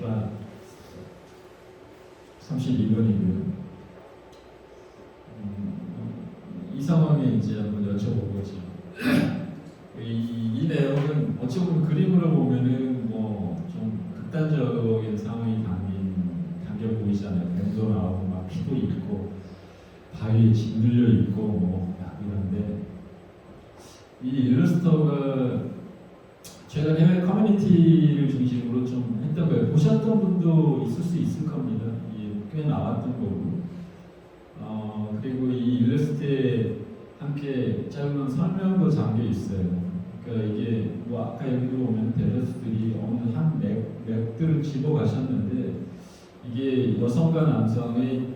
제가 32번이고요. 이 상황에 이제 한번 여쭤보고죠. 이 내용은 어찌 보면 그림으로 보면은 뭐 좀 극단적인 상황이 담겨 보이잖아요. 뱀도 나오고 막 피도 있고 바위에 짓눌려 있고 뭐 이런데 이 일러스터가 제가 해외 커뮤니티를 중심으로 좀 했던 거예요. 보셨던 분도 있을 수 있을 겁니다. 꽤 나왔던 거고. 그리고 이 일러스트에 함께 짧은 설명도 담겨 있어요. 그러니까 이게 뭐 아까 여기도 보면 델러스들이 어느 한 맥들을 집어 가셨는데 이게 여성과 남성의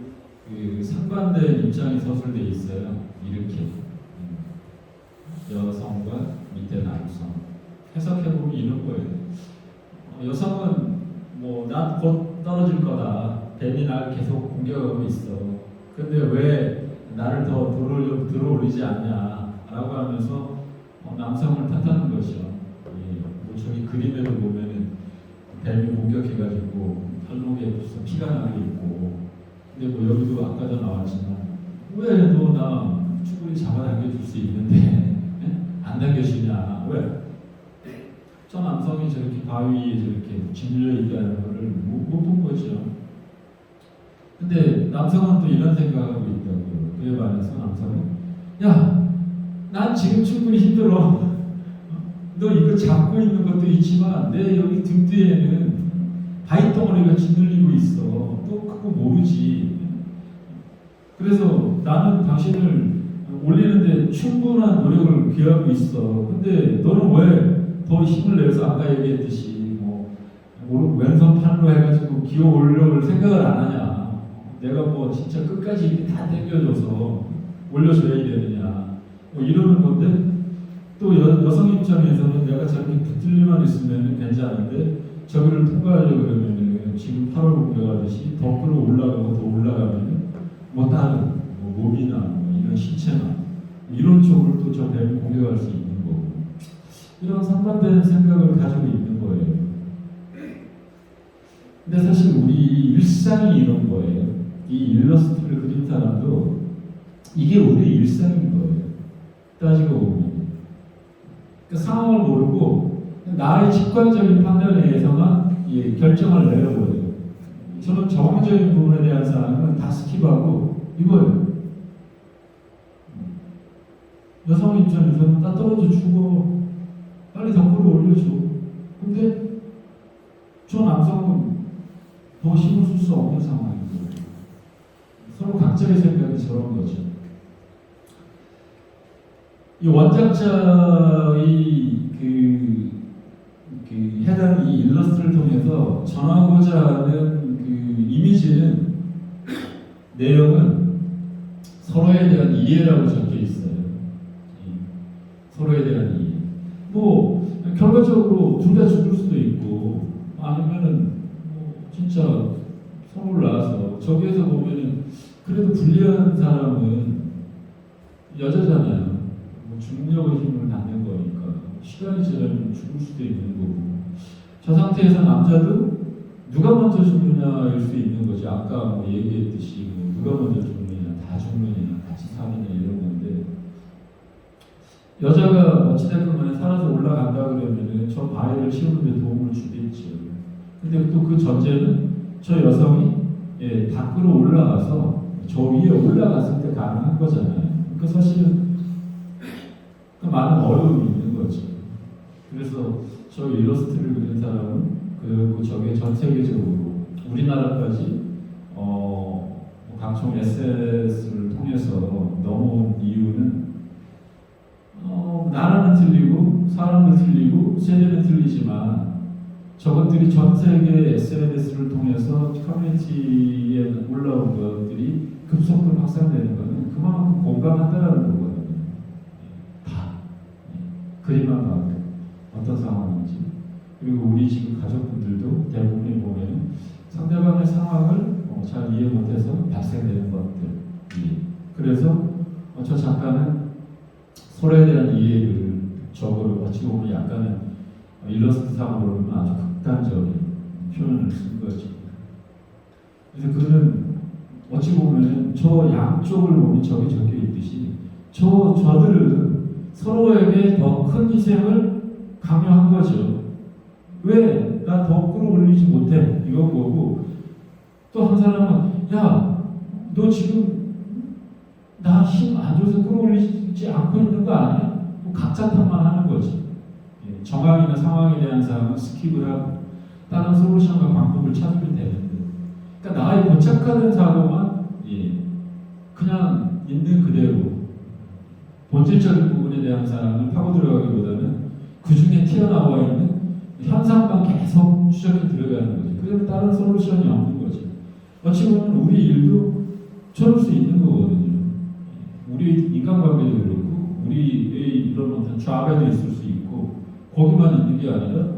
그 상반된 입장이 서술돼 있어요. 이렇게 여성과 밑에 남성 해석해 보면 이런 거예요. 여성은 뭐 난 곧 떨어질 거다. 뱀이 나를 계속 공격하고 있어. 근데 왜 나를 더 들어올리지 않냐라고 하면서 남성을 탓하는 것이죠. 뭐 저기 그림에도 보면은 뱀이 공격해가지고 팔목에 무슨 피가 나게 있고, 근데 뭐 여기도 아까도 나왔지만 왜 너 나 쭈구리 잡아당겨줄 수 있는데 안 당겨주냐? 왜? 저 남성이 저렇게 바위에 저렇게 짓눌려 있다는 것을 못 본 거죠. 근데 남성은 또 이런 생각하고 있다고요. 그에 반해서 남성은 야, 난 지금 충분히 힘들어. 너 이거 잡고 있는 것도 있지만 내 여기 등 뒤에는 바위덩어리가 짓눌리고 있어. 너 그거 모르지. 그래서 나는 당신을 올리는데 충분한 노력을 기하고 있어. 근데 너는 왜 더 힘을 내서 아까 얘기했듯이 뭐 왼손 팔로 해가지고 기어 올려올 생각을 안 하냐? 내가 뭐 진짜 끝까지 이렇게 다 당겨줘서 올려줘야 되느냐? 뭐 이러는 건데 또 여성 입장에서는 내가 저렇게 붙들리만 있으면 괜찮은데 저기를 통과하려고 그러면은 지금 8월 공격하듯이 더 끌어올라가고 더 올라가면은 뭐 다른 뭐 몸이나 뭐 이런 신체나 이런 쪽을 또 저 뱀이 공격할 수 있는 거고 이런 상반된 생각을 가지고 있는 거예요. 근데 사실 우리 일상이 이런 거예요. 이 일러스트를 그린 사람도 이게 우리 일상인 거예요. 따지고 보면 그 상황을 모르고 나의 직관적인 판단에 의해서만 결정을 내려버려요. 저는 정황적인 부분에 대한 사람은 다 스킵하고 이거예요. 여성 입장에서는 나 떨어져 죽어. 빨리 더 끌어올려줘. 근데 저 남성은 더 힘을 쓸 수 없는 상황인 거예요. 서로 각자의 생각이 저런 거죠. 이 원작자의 해당 이 일러스트를 통해서 전하고자 하는 그 이미지는 내용은 서로에 대한 이해라고 적혀 있어요. 서로에 대한 이해. 뭐 결과적으로 둘 다 죽을 수도 있고 아니면은 뭐 진짜 서로를 낳아서 저기에서 보면은 그래도 불리한 사람은 여자잖아요. 뭐 중력의 힘을 받는 거니까 시간이 지나면 죽을 수도 있는 거고 저 상태에서 남자도 누가 먼저 죽느냐일 수 있는 거지. 아까 뭐 얘기했듯이 뭐 누가 먼저 죽느냐, 다 죽느냐, 같이 사느냐 이런 건데 여자가 어찌됐건 간에 살아서 올라간다 그러면은 저 바위를 씌우는데 도움을 주겠죠. 근데 또 그 전제는 저 여성이 밖으로 올라가서 저 위에 올라갔을 때 가능한 거잖아요. 그러니까 사실은 그 많은 어려움이 있는 거죠. 그래서 저 일러스트를 그린 사람은 그리고 저게 전 세계적으로 우리나라까지 각종 SNS를 통해서 넘어온 이유는 나라는 틀리고 사람도 틀리고 세대는 틀리지만 저것들이 전 세계 SNS를 통해서 커뮤니티에 올라온 것들이 급속도로 확산되는 것은 그만큼 공감한다는 거거든요. 다 그림만 봐도 어떤 상황인지 그리고 우리 지금 가족분들도 대부분이 보면 상대방의 상황을 잘 이해 못해서 발생되는 것들. 그래서 저 작가는 서로에 대한 이해를 적으로 어찌 보면 약간은 일러스트상으로는 아주 극단적인 표현을 쓴 거죠. 그래서 그는 어찌 보면 저 양쪽을 보면 저기 적혀 있듯이 저들은 서로에게 더 큰 희생을 강요한 거죠. 왜 나 더 끌어올리지 못해? 이건 거고, 또 한 사람은 야, 너 지금 나 힘 안 줘서 끌어올리지 않고 있는 거 아니야? 뭐 각자 탓만 하는 거지. 정황이나 상황에 대한 사항은 스킵을 하고 다른 솔루션과 방법을 찾으면 되는데, 그러니까 나의 고착화된 사고만 그냥 있는 그대로 본질적인 부분에 대한 사항을 파고 들어가기보다는 그 중에 튀어나와 있는 현상만 계속 추적해 들어가는 거지. 그러면 다른 솔루션이 없는 거지. 어찌 보면 우리 일도 저럴 수 있는 거거든요. 우리 인간관계도 그렇고 우리의 이런 어떤 좌배도 있을 수 있고 거기만 있는 게 아니라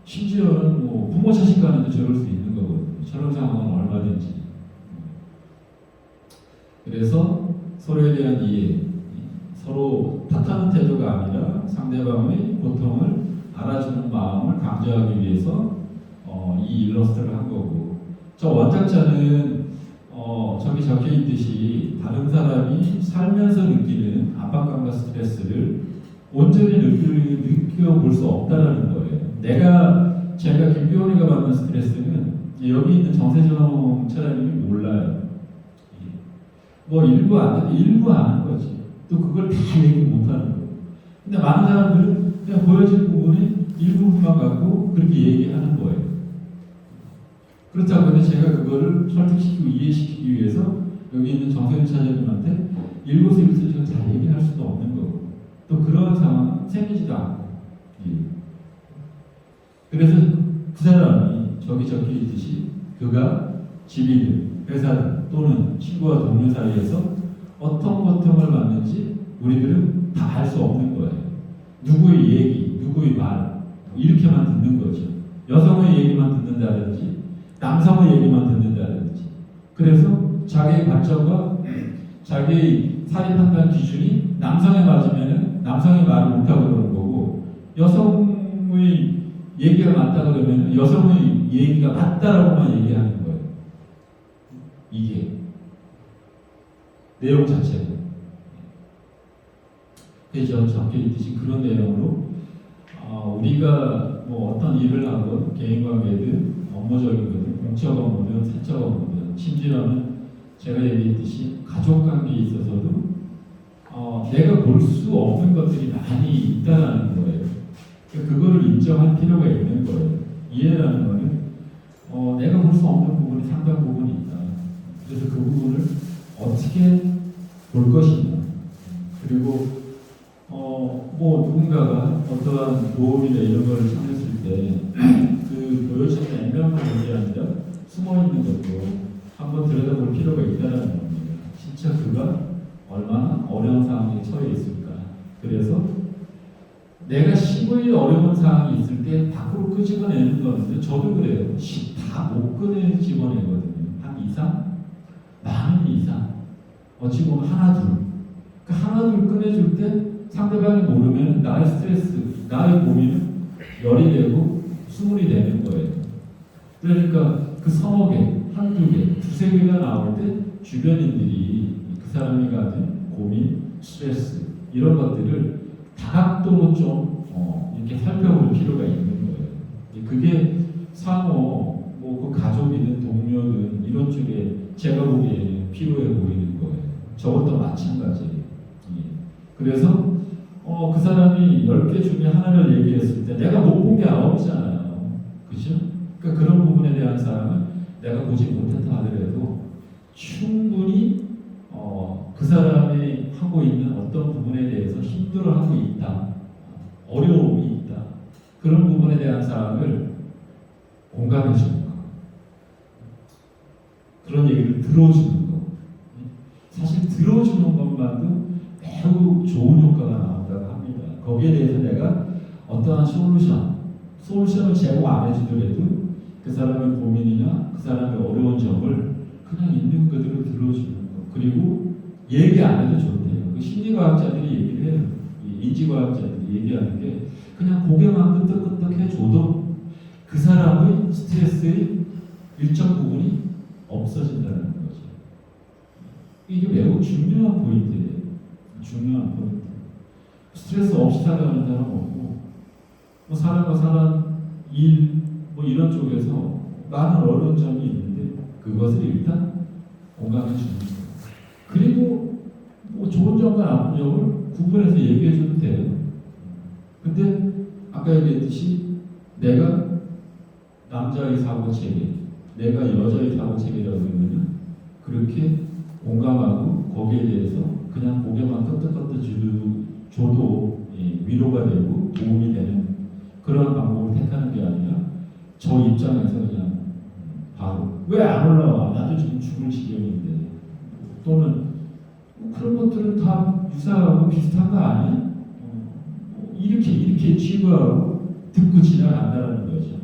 심지어는 뭐 부모 자식 간에도 저럴 수 있는 거거든요. 저런 상황은 얼마든지. 그래서 서로에 대한 이해, 서로 탓하는 태도가 아니라 상대방의 고통을 알아주는 마음을 강조하기 위해서 이 일러스트를 한 거고, 저 원작자는 저기 적혀 있듯이 다른 사람이 살면서 느끼는 압박감과 스트레스를 온전히 느껴볼 수 없다라는 거예요. 제가 김규원이가 받는 스트레스는 여기 있는 정세정 차장님이 몰라요. 뭐 일부 아는 거지. 또 그걸 다 얘기 못하는 거예요. 근데 많은 사람들은 그냥 보여진 부분이 일부분만 갖고 그렇게 얘기하는 거예요. 그렇다고 해서 제가 그거를 설득시키고 이해시키기 위해서 여기 있는 정세정 차장님한테 일거수일투족을 잘 얘기할 수도 없는 거고, 또 그런 상황은 생기지도 않고. 그래서 그 사람이 저기 적혀 있듯이 그가 집이든 회사든 또는 친구와 동료 사이에서 어떤 고통을 받는지 우리들은 다 알 수 없는 거예요. 누구의 얘기, 누구의 말 이렇게만 듣는 거죠. 여성의 얘기만 듣는다든지 남성의 얘기만 듣는다든지. 그래서 자기의 관점과 자기의 사회 판단 기준이 남성에 맞으면 남성의 말을 못하고 그러는 거고, 여성의 얘기가 맞다 그러면 여성의 얘기가 맞다라고만 얘기하는 거예요. 이게 내용 자체는. 그래서 적혀 있듯이 그런 내용으로 우리가 뭐 어떤 일을 하건 개인관계든 업무적인 거든 공적 업무든 사적 업무든 심지어는 제가 얘기했듯이 가족관계에 있어서도 내가 볼 수 없는 것들이 많이 있다는 거예요. 그거를 인정할 필요가 있는 거예요. 이해라는 거는 내가 볼 수 없는 부분이 상당 부분이 있다. 그래서 그 부분을 어떻게 볼 것이냐. 그리고 뭐 누군가가 어떠한 도움이나 이런 걸 찾았을 때 그 보여지는 액면만 보는 게 아니라 숨어 있는 것도 한번 들여다볼 필요가 있다는 겁니다. 진짜 그가 얼마나 어려운 상황에 처해 있을까. 그래서 내가 심의 어려운 상황이 있을 때 밖으로 끄집어내는 거는데 저도 그래요. 다 못 끄집어내거든요. 한 이상? 많은 이상. 어찌 보면 하나 둘. 그 하나 둘 꺼내줄 때 상대방이 모르면 나의 스트레스, 나의 고민은 열이 되고 스물이 되는 거예요. 그러니까 그 서너 개, 한두 개, 두세 개가 나올 때 주변인들이 그 사람이 가진 고민, 스트레스 이런 것들을 다각도로 좀 이렇게 살펴볼 필요가 있는 거예요. 그게 상호 뭐 그 가족이든 동료든 이런 쪽에 제가 보기에는 필요해 보이는 거예요. 저것도 마찬가지예요. 그래서 그 사람이 10개 중에 하나를 얘기했을 때 내가 못 본 게 9이잖아요. 그죠? 그러니까 그런 부분에 대한 사람은 내가 보지 못했다 하더라도 충분히 그 사람이 하고 있는 어떤 부분에 대해서 힘들어하고 있다. 어려움이 있다. 그런 부분에 대한 사람을 공감해 주는 거. 그런 얘기를 들어주는 거. 사실 들어주는 것만도 매우 좋은 효과가 나온다고 합니다. 거기에 대해서 내가 어떠한 솔루션을 제공 안 해주더라도 그 사람의 고민이나 그 사람의 어려운 점을 그냥 있는 그대로 들어주는 거. 그리고 얘기 안 해도 좋대요. 그 심리과학자들이 얘기를 해요. 인지과학자들이 얘기하는 게 그냥 고개만 끄덕끄덕 해줘도 그 사람의 스트레스의 일정 부분이 없어진다는 거죠. 이게 매우 중요한 포인트예요. 중요한 포인트. 스트레스 없이 살아가는 사람 없고, 뭐 사람과 사람, 일, 뭐 이런 쪽에서 많은 어려운 점이 있는데 그것을 일단 공감해 주는 거예요. 그리고 뭐 좋은 점과 나쁜 점을 구분해서 얘기해 줘도 돼요. 근데 아까 얘기했듯이 내가 남자의 사고 체계, 내가 여자의 사고 체계라고 하면 그렇게 공감하고 거기에 대해서 그냥 고개만 끄덕끄덕 줘도 위로가 되고 도움이 되는 그런 방법을 택하는 게 아니라 저 입장에서 그냥 바로 왜 안 올라와? 나도 지금 죽을 지경인데, 또는 그런 것들은 다 유사하고 비슷한 거 아니야? 이렇게 치부하고 듣고 지나간다는 거죠.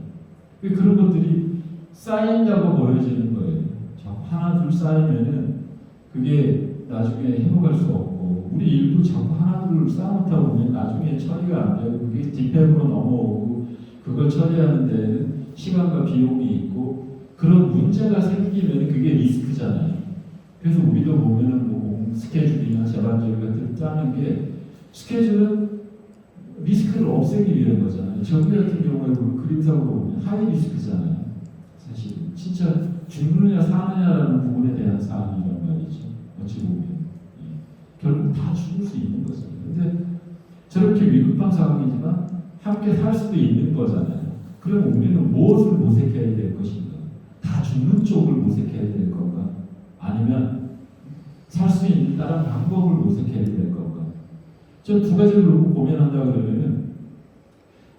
그런 것들이 쌓인다고 보여지는 거예요. 자꾸 하나 둘 쌓이면은 그게 나중에 회복할 수 없고, 우리 일도 자꾸 하나 둘 쌓아놓다 보면 나중에 처리가 안 되고 그게 뒷배으로 넘어오고, 그걸 처리하는 데는 시간과 비용이 있고 그런 문제가 생기면 그게 리스크잖아요. 그래서 우리도 보면은 뭐 스케줄이나 재반절 같은 짜는 게, 스케줄은 리스크를 없애기 위한 거잖아요. 저기 같은 경우에 그림상으로 보면 하이 리스크잖아요. 사실 진짜 죽느냐 사느냐라는 부분에 대한 사항이란 말이죠. 어찌 보면 결국 다 죽을 수 있는 거잖아요. 근데 저렇게 위급한 상황이지만 함께 살 수도 있는 거잖아요. 그럼 우리는 무엇을 모색해야 될 것인가? 다 죽는 쪽을 모색해야 될 건가? 아니면 살 수 있는 다른 방법을 모색해야 될 건가? 저 두 가지를 놓고 고민한다 그러면은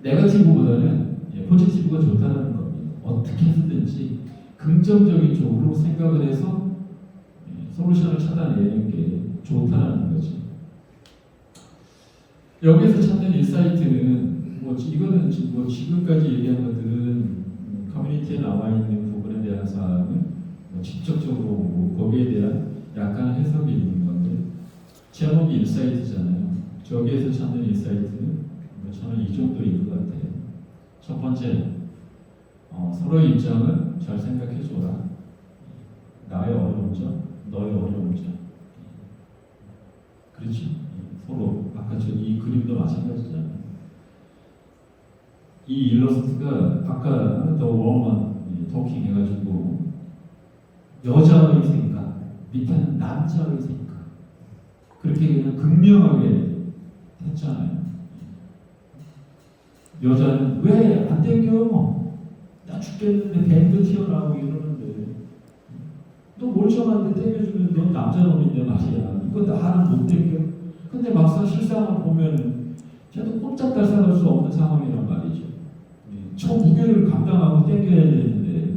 네거티브보다는 포지티브가 좋다는 겁니다. 어떻게 해서든지 긍정적인 쪽으로 생각을 해서 솔루션을 찾아내는 게 좋다는 거죠. 여기서 찾는 인사이트는 이거는 지금까지 얘기한 것들은 커뮤니티에 나와 있는 부분에 대한 사항은 직접적으로 거기에 대한 약간 해석이 있는 건데, 제목이 인사이트잖아요. 저기에서 찾는 인사이트는 저는 이 정도인 것 같아요. 첫 번째, 서로의 입장을 잘 생각해 줘라. 나의 어려운 점, 너의 어려운 점. 그렇지? 서로 아까 이 그림도 마찬가지잖아요. 이 일러스트가 아까 더 워먼 토킹 해가지고 여자의 생각, 밑에는 남자의 생각, 그렇게 그냥 극명하게 했잖아요. 여자는 왜 안 땡겨? 나 죽겠는데 밴드 튀어나오고 이러는데 너 멀쩡한데 땡겨주면 넌 남자놈인데 말이야. 이거 나는 못 땡겨. 근데 막상 실상을 보면 쟤도 꼼짝달싹할 수 없는 상황이란 말이죠. 저 무게를 감당하고 땡겨야 되는데,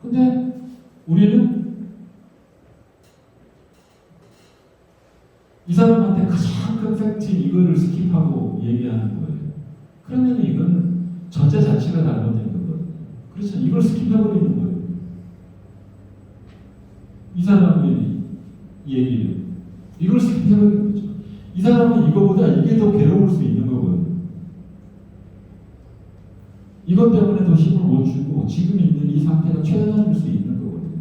근데 우리는 이 사람한테 가장 큰 팩트인 이거를 스킵하고 얘기하는 거예요. 그러면 이건 전제 자체가 잘못된 거거든요. 그렇죠? 이걸 스킵해버리는 거예요. 이 사람의 얘기를 이걸 스킵해버리는 거죠. 이 사람은 이거보다 이게 더 괴로울 수 있는 거거든요. 이것 때문에 더 힘을 못 주고 지금 있는 이 상태가 최선일 수 있는 거거든요.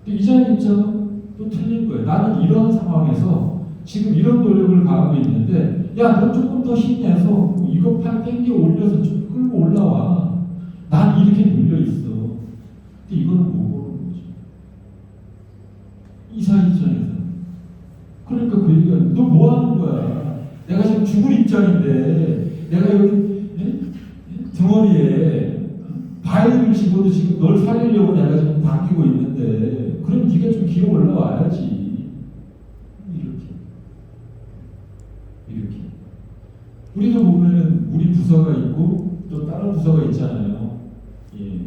근데 이자의 입장은 또 틀린 거예요. 나는 이런 상황에서 지금 이런 노력을 가하고 있는데, 야, 너 조금 더 힘내서 이거 팔 땡겨 올려서 좀 끌고 올라와. 난 이렇게 눌려 있어. 근데 이거는 못 보는 거죠. 이사 입장에서. 그러니까 그 얘기가, 너 뭐 하는 거야? 내가 지금 죽을 입장인데, 내가 여기 등어리에 바위를 집어도 지금 널 살리려고 내가 지금 당기고 있는데, 그럼 네가 좀 기어 올라와야지. 이렇게. 우리도 보면은 우리 부서가 있고 또 다른 부서가 있잖아요. 예.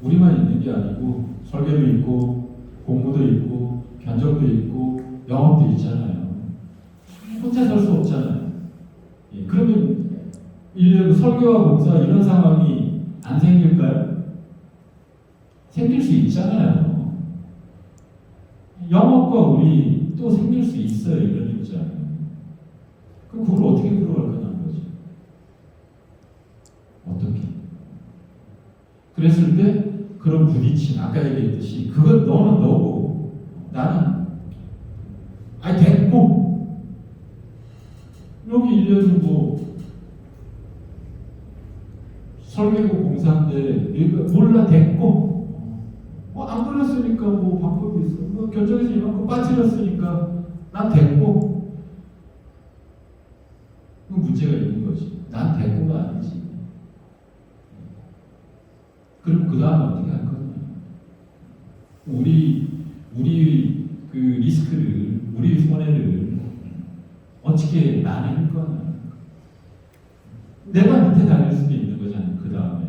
우리만 있는 게 아니고 설계도 있고 공부도 있고 견적도 있고 영업도 있잖아요. 혼자 살 수 없잖아요. 예. 그러면 인력 설계와 공사 이런 상황이 안 생길까요? 생길 수 있잖아요. 영업과 우리 또 생길 수 있어요. 이런 입장. 그럼 그걸 어떻게 풀어갈 거냐는 거죠. 어떻게? 그랬을 때 그런 부딪힘, 아까 얘기했듯이 그건 너는 너고 나는 아니 됐고 여기 일년은 뭐 설계고 공사인데 몰라 됐고 뭐 안 걸렸으니까 뭐 방법이 있어 뭐 결정해서 이만큼 빠뜨렸으니까 난 됐고 그 문제가 있는 거지. 난 됐고가 아니지. 그럼 그 다음 어떻게 할 거냐? 우리 그 리스크를, 우리 손해를 어떻게 나눌 거냐? 내가 밑에 다닐 수도 있는 거잖아. 그 다음에.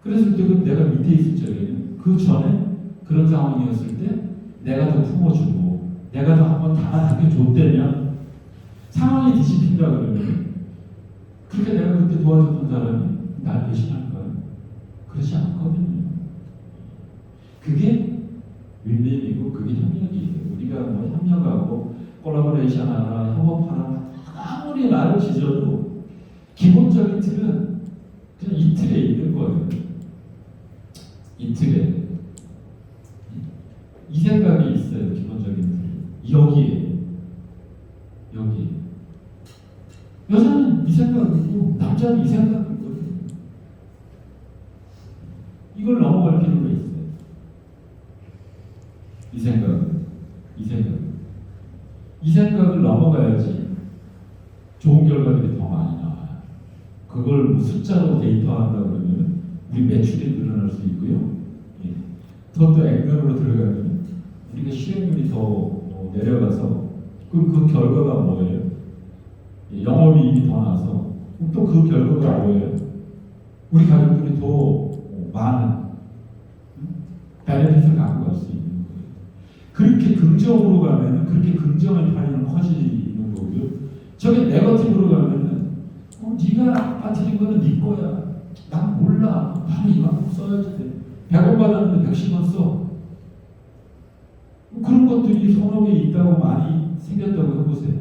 그랬을 때 내가 밑에 있을 적에는 그 전에 그런 상황이었을 때 내가 더 품어주고 내가 더 한번 달아나게 줬다면 상황이 뒤집힌다 그러면 그렇게 내가 그때 도와줬던 사람이 날 배신할까요? 그렇지 않거든요. 그게 윈윈이고 그게 협력이에요. 우리가 뭐 협력하고 콜라보레이션하나 협업하나 아무리 말을 지져도 기본적인 틀은 그냥 이 틀에 있는 거예요. 이 틀에 이 생각이 있어요. 기본적인 틀 여기에 여자는 이 생각이고 남자는 이 생각이거든요. 이걸 넘어갈 필요가 있어요. 이 생각을 넘어가야지 좋은 결과들이 더 많이 나와요. 그걸 뭐 숫자로 데이터한다 그러면 우리 매출이 늘어날 수 있고요. 더 액면으로 들어가면 우리가 실행률이 더 내려가서 그 결과가 뭐예요? 영업이익이 더 나서 또 그 결과가 뭐예요? 우리 가족들이 더 많은 베네핏을 갖고 갈 수 있는 거예요. 그렇게 긍정으로 가면은 그렇게 긍정의 파리는 커지는 거고요. 저게 네거티브로 가면은 네가 빠뜨린 거는 네 거야. 난 몰라. 나는 이만큼 써야지 돼. 100원 받았는데 110원 써. 그런 것들이 산업에 있다고 많이 생겼다고 해보세요.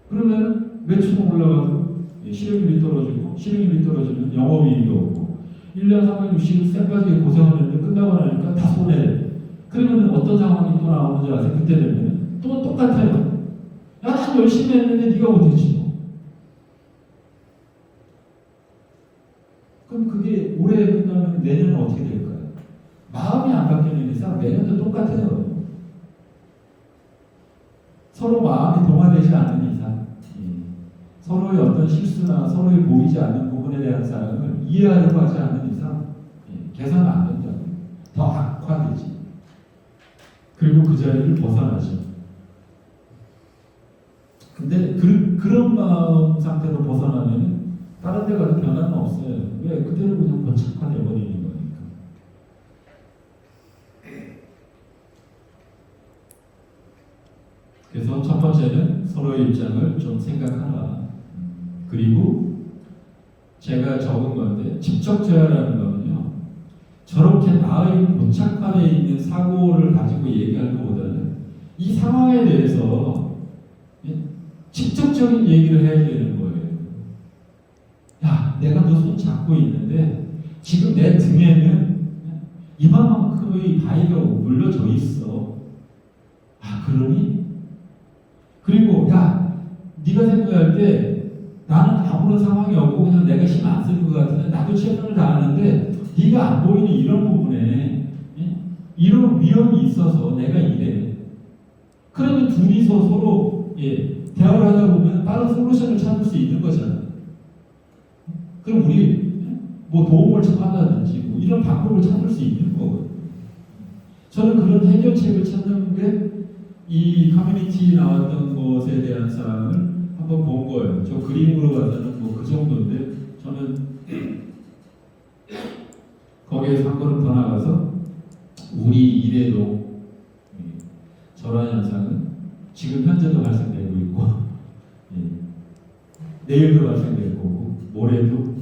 그러면 매출은 올라가도 실행률이 떨어지고 실행률이 떨어지면 영업이익이 없고 1년 360일 쎄빠지게 고생하는데 끝나고 나니까 다 손해. 그러면 어떤 상황이 또 나오는지 아세요? 그때 되면 또 똑같아요. 야, 난 열심히 했는데 네가 못했지 뭐. 그럼 그게 올해 끝나면 내년은 어떻게 될까요? 마음이 안 바뀌는 이상 내년도 똑같아요. 서로 마음이 동화되지 않는 이상 서로의 어떤 실수나 서로의 보이지 않는 부분에 대한 사랑을 이해하려고 하지 않는 이상 개선 안 된다고. 더 악화되지. 그리고 그 자리를 벗어나죠. 근데 그런 마음 상태로 벗어나면 다른 데 가도 변화는 없어요. 왜? 그대로 그냥 고착화돼 버리는 거니까. 그래서 첫 번째는 서로의 입장을 좀 생각하라. 그리고 제가 적은 건데 직접제어라는 거는요. 저렇게 마음이 고착화되어 있는 사고를 가지고 얘기할 것보다는 이 상황에 대해서 직접적인 얘기를 해야 되는 거예요. 야, 내가 너 손 잡고 있는데 지금 내 등에는 이만큼의 바위가 물려져 있어. 아, 그러니? 그리고 야, 네가 생각할 때 나는 아무런 상황이 없고 그냥 내가 힘 안 쓰는 것 같은데 나도 최선을 다하는데 네가 안 보이는 이런 부분에 이런 위험이 있어서 내가 이래. 그러면 둘이서 서로 대화를 하다 보면 빠른 솔루션을 찾을 수 있는 거잖아. 그럼 우리 뭐 도움을 청한다든지 뭐 이런 방법을 찾을 수 있는 거거든요. 저는 그런 해결책을 찾는 게 이 커뮤니티 나왔던 것에 대한 사항을 한번 본 거예요. 저 그림으로 가서는 뭐 그 정도인데 저는 거기에서 한 걸음 더 나가서 우리 일에도 저런 현상은 지금 현재도 발생되고 있고 내일도 발생될 거고 모레도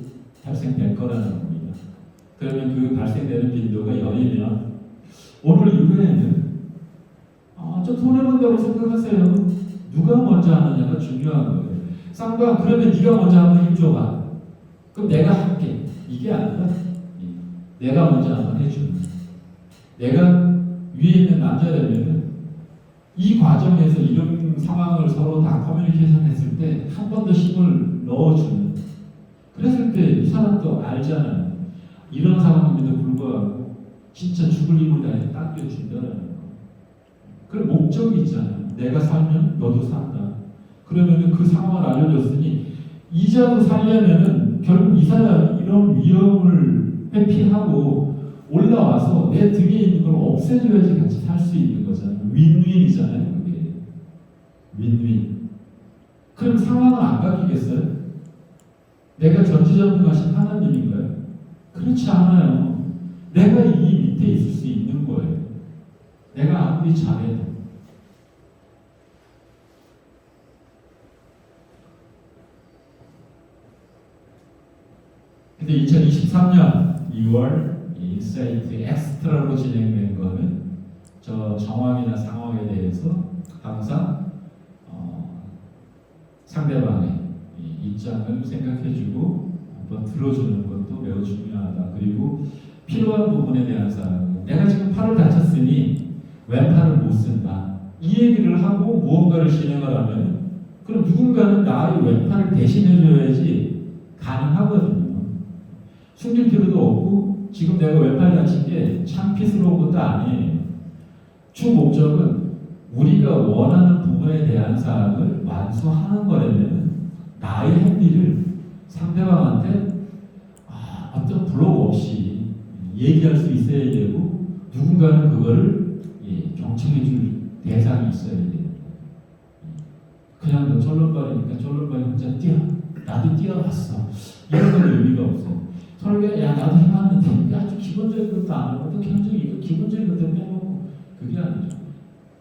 발생될 거라는 겁니다. 그러면 그 발생되는 빈도가 연이면 오늘 이후에는 좀 손해본다고 생각하세요. 누가 먼저 하느냐가 중요한 거예요. 쌍방 그러면 네가 먼저 한번 힘줘봐. 그럼 내가 할게. 이게 아니라 내가 먼저 한번 해주는, 내가 위에 있는 남자라면은 이 과정에서 이런 상황을 서로 다 커뮤니케이션 했을 때 한 번 더 힘을 넣어주는, 그랬을 때 이 사람도 알잖아요. 이런 상황임에도 불구하고 진짜 죽을 힘을 다해 당겨준다는 거. 그 목적이 있잖아요. 내가 살면 너도 산다. 그러면은 그 상황을 알려줬으니 이자도 살려면은 결국 이 사람이 이런 위험을 회피하고 올라와서 내 등에 있는 걸 없애줘야지 같이 살 수 있는 거잖아요. 윈윈이잖아요. 그게 윈윈. 그럼 상황을 안 바뀌겠어요? 내가 전지전능하신 하나님인가요? 그렇지 않아요. 내가 이 밑에 있을 수 있는 거예요. 내가 아무리 잘해도. 근데 2023년 2월 인사이트 엑스트라로 진행된 거는 저 정황이나 상황에 대해서 항상 상대방의 입장을 생각해주고 한번 들어주는 것도 매우 중요하다. 그리고 필요한 부분에 대한 사람, 내가 지금 팔을 다쳤으니 왼팔을 못 쓴다. 이 얘기를 하고 무언가를 진행을 하면 그럼 누군가는 나의 왼팔을 대신해줘야지 가능하거든요. 숨길 필요도 없고 지금 내가 왼팔 다친 게 창피스러운 것도 아니에요. 주 목적은 우리가 원하는 부분에 대한 사항을 완수하는 거라면 나의 행위를 상대방한테 어떤 블록 없이 얘기할 수 있어야 되고 누군가는 그거를 경청해 줄 대상이 있어야 돼요. 그냥 너 절름발이니까 절름발이 혼자 뛰어. 나도 뛰어봤어. 이런 건 의미가 없어요. 설계, 야 나도 해봤는데 아주 기본적인 것도 안 하고 또 굉장히 이거 기본적인 것도 빼먹고 그게 아니죠.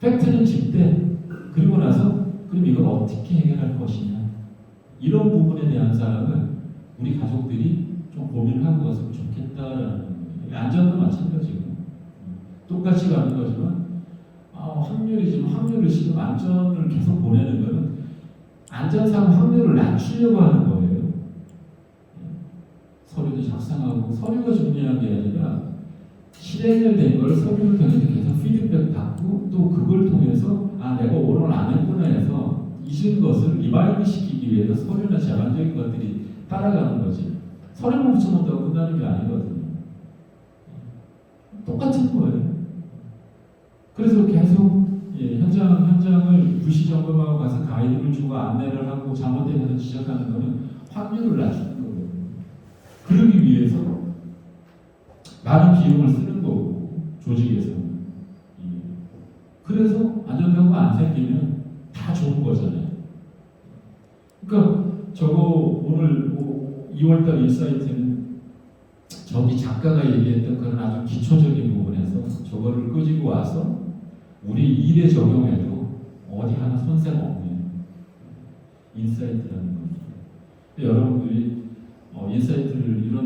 팩트는 짚되 그리고 나서 그럼 이걸 어떻게 해결할 것이냐 이런 부분에 대한 사람은 우리 가족들이 좀 고민하고 갔으면 좋겠다라는 거예요. 안전도 마찬가지고 똑같이 가는 거지만 확률이지만 확률을 지금 안전을 계속 보내는 거는 안전상 확률을 낮추려고 하는 거예요. 서류도 작성하고 서류가 중요한 게 아니라 실행된 걸 서류를 통해서 계속 피드백 받고 또 그걸 통해서 내가 오늘 안 했구나 해서 잊은 것을 리바이드 시키기 위해서 서류나 제반적인 것들이 따라가는 거지. 서류만 붙여놓는다고 끝나는 게 아니거든요. 똑같은 거예요. 그래서 계속 현장을 부시 점검하고 가서 가이드를 주고 안내를 하고 잘못된 것을 지적하는 거는 확률을 낮추는 거예요. 그러기 위해서 많은 비용을 쓰는 거고 조직에서는. 그래서 안전사고가 안 생기면 다 좋은 거잖아요. 그러니까 저거 오늘 2월달 인사이트는 저기 작가가 얘기했던 그런 아주 기초적인 부분에서 저거를 끄지고 와서 우리 일에 적용해도 어디 하나 손색 없는 인사이트라는 거죠. 여러분들이 이런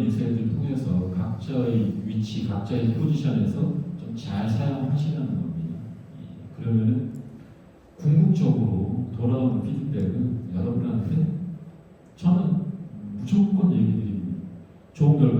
인사이트를 통해서 각자의 위치, 각자의 포지션에서 좀 잘 사용하시라는 겁니다. 그러면은 궁극적으로 돌아오는 피드백은 여러분한테 저는 무조건 얘기 드립니다. 좋은 결과